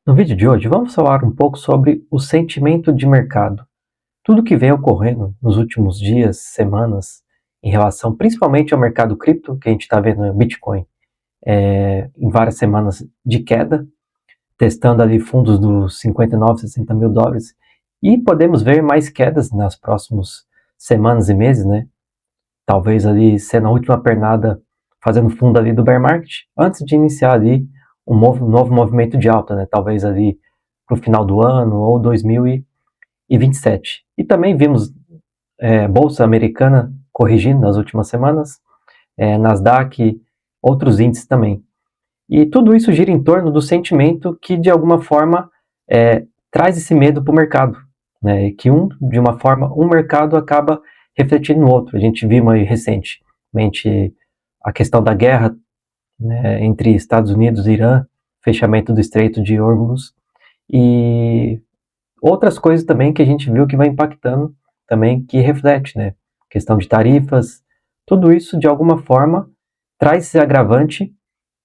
No vídeo de hoje, vamos falar um pouco sobre o sentimento de mercado. Tudo que vem ocorrendo nos últimos dias, semanas, em relação principalmente ao mercado cripto, que a gente está vendo no Bitcoin, em várias semanas de queda, testando ali fundos dos 59, 60 mil dólares, e podemos ver mais quedas nas próximas semanas e meses, né? Talvez ali sendo a última pernada, fazendo fundo ali do bear market, antes de iniciar ali um novo movimento de alta, né? Talvez ali para o final do ano ou 2027. E também vimos bolsa americana corrigindo nas últimas semanas, Nasdaq, outros índices também. E tudo isso gira em torno do sentimento que, de alguma forma, traz esse medo para o mercado, né? E que, de uma forma, um mercado acaba refletindo no outro. A gente viu aí recentemente a questão da guerra, né, entre Estados Unidos e Irã, fechamento do Estreito de Hormuz, e outras coisas também que a gente viu que vai impactando também, que reflete, né? Questão de tarifas, tudo isso, de alguma forma, traz esse agravante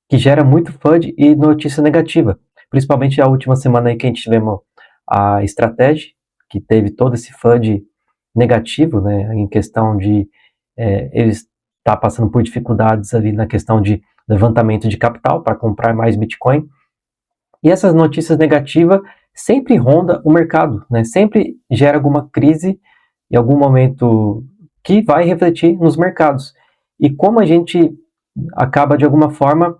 que gera muito FUD e notícia negativa. Principalmente a última semana aí que a gente tivemos a estratégia, que teve todo esse FUD negativo, né, em questão de eles estar passando por dificuldades ali na questão de levantamento de capital para comprar mais Bitcoin. E essas notícias negativas sempre ronda o mercado, né? Sempre gera alguma crise em algum momento que vai refletir nos mercados. E como a gente acaba, de alguma forma,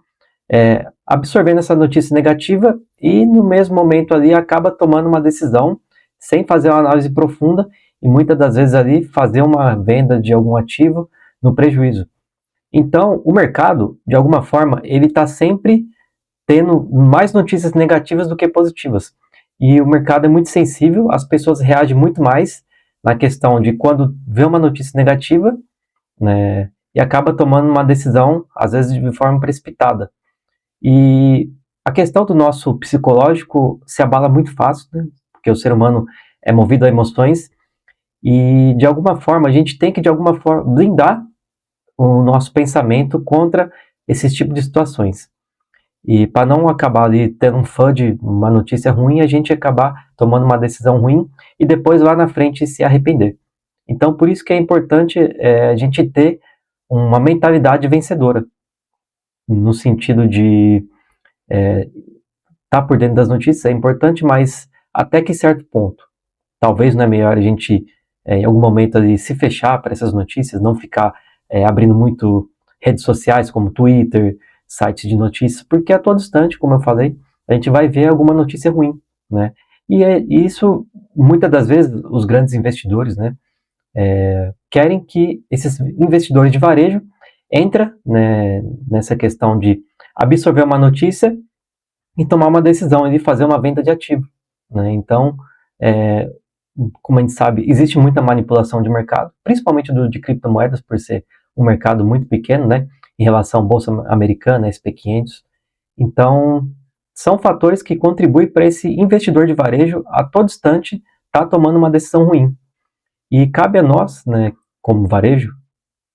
absorvendo essa notícia negativa e no mesmo momento ali acaba tomando uma decisão sem fazer uma análise profunda e muitas das vezes ali fazer uma venda de algum ativo no prejuízo. Então, o mercado, de alguma forma, ele está sempre tendo mais notícias negativas do que positivas. E o mercado é muito sensível, as pessoas reagem muito mais na questão de quando vê uma notícia negativa, né, e acaba tomando uma decisão, às vezes de forma precipitada. E a questão do nosso psicológico se abala muito fácil, né, porque o ser humano é movido a emoções, e de alguma forma a gente tem que de alguma forma blindar o nosso pensamento contra esses tipos de situações. E para não acabar ali tendo um FUD, uma notícia ruim, a gente acabar tomando uma decisão ruim e depois lá na frente se arrepender. Então, por isso que é importante a gente ter uma mentalidade vencedora, no sentido de estar por dentro das notícias é importante, mas até que certo ponto. Talvez não é melhor a gente, em algum momento, ali, se fechar para essas notícias, não ficar abrindo muito redes sociais como Twitter, sites de notícias, porque a todo instante, como eu falei, a gente vai ver alguma notícia ruim, né? E isso, muitas das vezes, os grandes investidores, né, querem que esses investidores de varejo entrem, né, nessa questão de absorver uma notícia e tomar uma decisão de fazer uma venda de ativo, né? Então, como a gente sabe, existe muita manipulação de mercado, principalmente de criptomoedas, por ser um mercado muito pequeno, né, em relação à Bolsa Americana, SP500. Então, são fatores que contribuem para esse investidor de varejo, a todo instante, estar tomando uma decisão ruim. E cabe a nós, né, como varejo,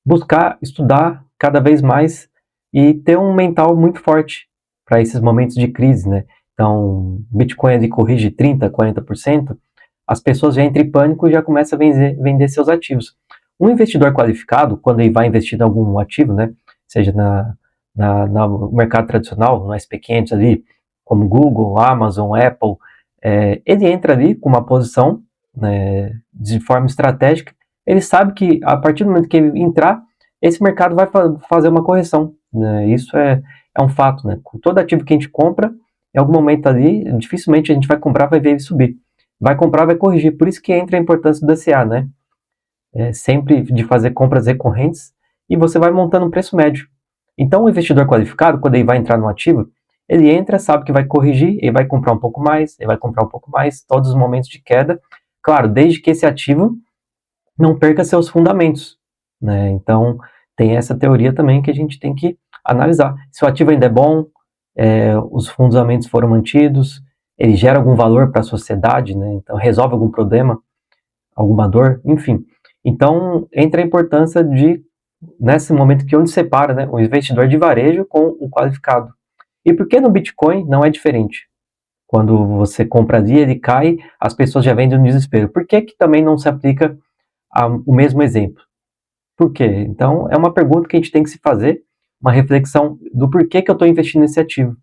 buscar estudar cada vez mais e ter um mental muito forte para esses momentos de crise, né? Então, Bitcoin ele corrige 30%, 40%, as pessoas já entram em pânico e já começam a vender seus ativos. Um investidor qualificado, quando ele vai investir em algum ativo, né, seja no mercado tradicional, no SP500 ali, como Google, Amazon, Apple, ele entra ali com uma posição, né, de forma estratégica. Ele sabe que a partir do momento que ele entrar, esse mercado vai fazer uma correção, né? Isso é um fato, né? Com todo ativo que a gente compra, em algum momento ali, dificilmente a gente vai comprar, vai ver ele subir. Vai comprar, vai corrigir. Por isso que entra a importância do DCA, né? Sempre de fazer compras recorrentes e você vai montando um preço médio. Então, o investidor qualificado, quando ele vai entrar no ativo, ele entra, sabe que vai corrigir, ele vai comprar um pouco mais, ele vai comprar um pouco mais, todos os momentos de queda. Claro, desde que esse ativo não perca seus fundamentos, né? Então, tem essa teoria também que a gente tem que analisar. Se o ativo ainda é bom, os fundamentos foram mantidos, ele gera algum valor para a sociedade, né? Então, resolve algum problema, alguma dor, enfim. Então, entra a importância de, nesse momento que onde separa, né, o investidor de varejo com o qualificado. E por que no Bitcoin não é diferente? Quando você compra ali, ele cai, as pessoas já vendem no desespero. Por que também não se aplica o mesmo exemplo? Por quê? Então, é uma pergunta que a gente tem que se fazer, uma reflexão do porquê que eu estou investindo nesse ativo.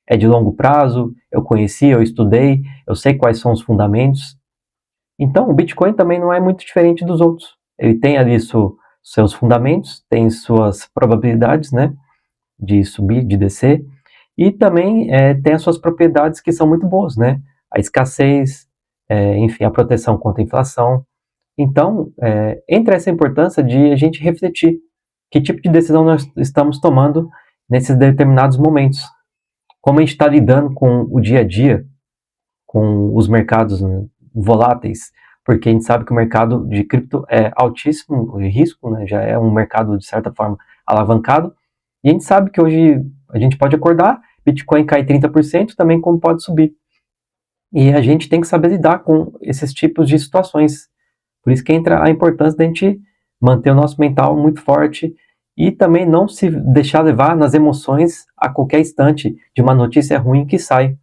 É de longo prazo, eu conheci, eu estudei, eu sei quais são os fundamentos. Então, o Bitcoin também não é muito diferente dos outros. Ele tem ali seus fundamentos, tem suas probabilidades, né, de subir, de descer, e também tem as suas propriedades que são muito boas, né? A escassez, enfim, a proteção contra a inflação. Então, entra essa importância de a gente refletir que tipo de decisão nós estamos tomando nesses determinados momentos. Como a gente está lidando com o dia a dia, com os mercados, né, voláteis, porque a gente sabe que o mercado de cripto é altíssimo risco, né, já é um mercado, de certa forma, alavancado, e a gente sabe que hoje a gente pode acordar, Bitcoin cai 30%, também como pode subir. E a gente tem que saber lidar com esses tipos de situações. Por isso que entra a importância da gente manter o nosso mental muito forte e também não se deixar levar nas emoções a qualquer instante de uma notícia ruim que sai.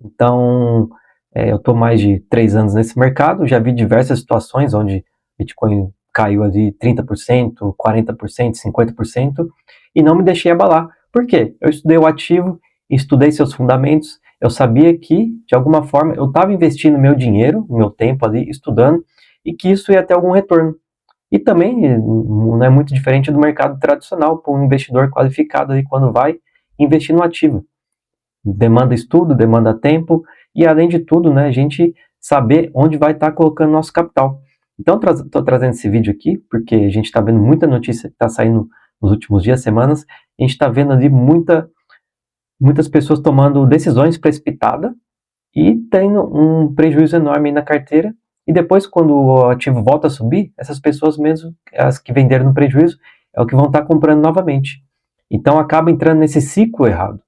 Então, eu estou mais de 3 anos nesse mercado, já vi diversas situações onde Bitcoin caiu ali 30%, 40%, 50% e não me deixei abalar. Por quê? Eu estudei o ativo, estudei seus fundamentos, eu sabia que, de alguma forma, eu estava investindo meu dinheiro, meu tempo ali, estudando, e que isso ia ter algum retorno. E também não é muito diferente do mercado tradicional, para um investidor qualificado ali quando vai investir no ativo. Demanda estudo, demanda tempo e, além de tudo, né, a gente saber onde vai estar colocando nosso capital. Então, estou trazendo esse vídeo aqui porque a gente está vendo muita notícia que está saindo nos últimos dias, semanas. A gente está vendo ali muitas pessoas tomando decisões precipitadas e tendo um prejuízo enorme na carteira. E depois, quando o ativo volta a subir, essas pessoas mesmo, as que venderam no prejuízo, é o que vão estar comprando novamente. Então, acaba entrando nesse ciclo errado.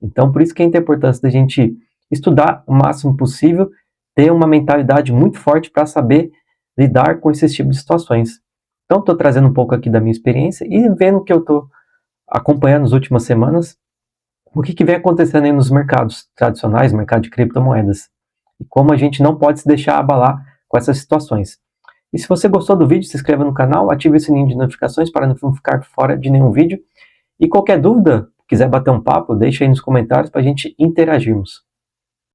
Então, por isso que é a importância da gente estudar o máximo possível, ter uma mentalidade muito forte para saber lidar com esses tipos de situações. Então, estou trazendo um pouco aqui da minha experiência e vendo o que eu estou acompanhando nas últimas semanas, o que vem acontecendo aí nos mercados tradicionais, mercado de criptomoedas, e como a gente não pode se deixar abalar com essas situações. E se você gostou do vídeo, se inscreva no canal, ative o sininho de notificações para não ficar fora de nenhum vídeo. E qualquer dúvida, quiser bater um papo, deixa aí nos comentários para a gente interagirmos.